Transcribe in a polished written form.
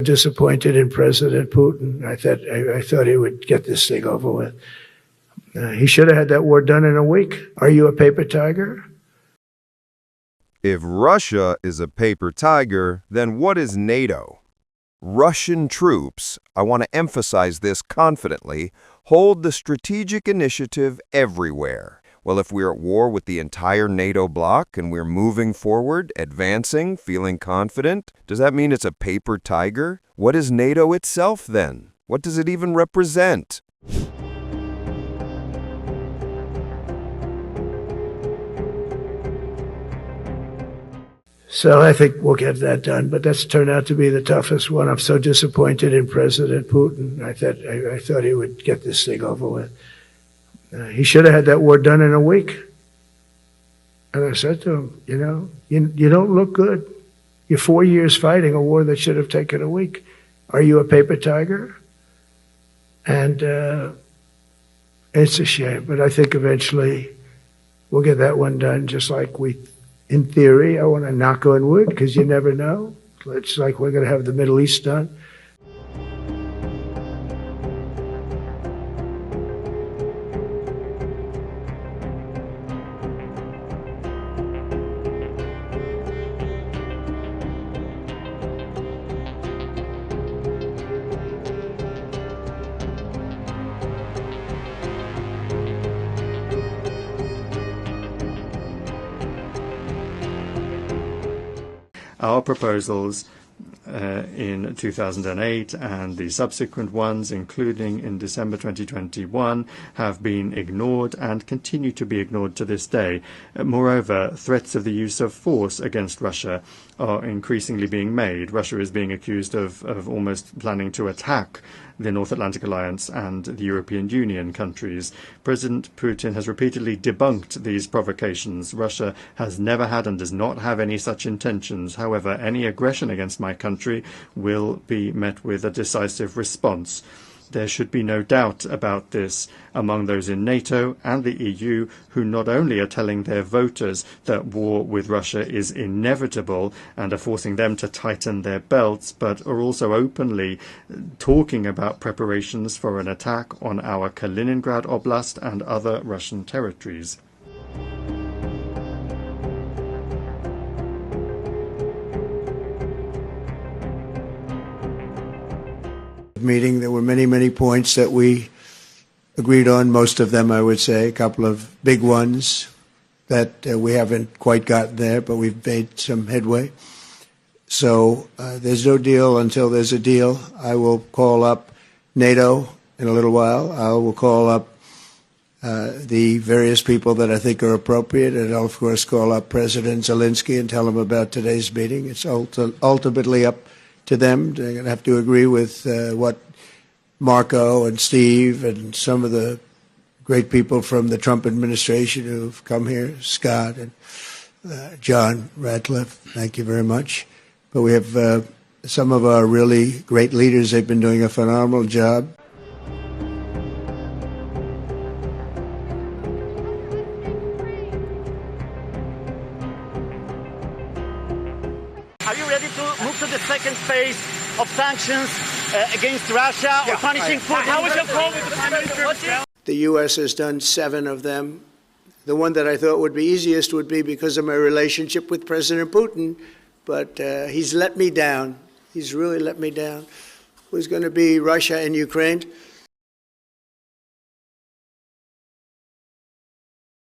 Disappointed in President Putin. I thought he would get this thing over with. He should have had that war done in a week. Are you a paper tiger? If Russia is a paper tiger, then what is NATO? Russian troops, I want to emphasize this confidently, hold the strategic initiative everywhere. Well, if we're at war with the entire NATO bloc and we're moving forward, advancing, feeling confident, does that mean it's a paper tiger? What is NATO itself then? What does it even represent? So I think we'll get that done, but that's turned out to be the toughest one. I'm so disappointed in President Putin. I thought he would get this thing over with. He should have had that war done in a week. And I said to him, you don't look good. You're 4 years fighting a war that should have taken a week. Are you a paper tiger? And it's a shame, but I think eventually we'll get that one done, just like in theory, I want to knock on wood, because you never know. It's like we're going to have the Middle East done. Our proposals in 2008 and the subsequent ones, including in December 2021, have been ignored and continue to be ignored to this day. Moreover, threats of the use of force against Russia are increasingly being made. Russia is being accused of almost planning to attack the North Atlantic Alliance and the European Union countries. President Putin has repeatedly debunked these provocations. Russia has never had and does not have any such intentions. However, any aggression against my country will be met with a decisive response. There should be no doubt about this among those in NATO and the EU, who not only are telling their voters that war with Russia is inevitable and are forcing them to tighten their belts, but are also openly talking about preparations for an attack on our Kaliningrad Oblast and other Russian territories. Meeting, there were many points that we agreed on, most of them I would say, a couple of big ones that we haven't quite gotten there, but we've made some headway. So there's no deal until there's a deal. I will call up NATO in a little while. I will call up the various people that I think are appropriate, and I'll of course call up President Zelensky and tell him about today's meeting. It's ultimately up to them. They're going to have to agree with what Marco and Steve and some of the great people from the Trump administration who've come here, Scott and John Ratcliffe. Thank you very much. But we have some of our really great leaders. They've been doing a phenomenal job. Are you ready to move to the second phase of sanctions against Russia or punishing Putin? How was your call with the Prime Minister? The U.S. has done 7 of them. The one that I thought would be easiest would be because of my relationship with President Putin, but he's let me down. He's really let me down. It was going to be Russia and Ukraine.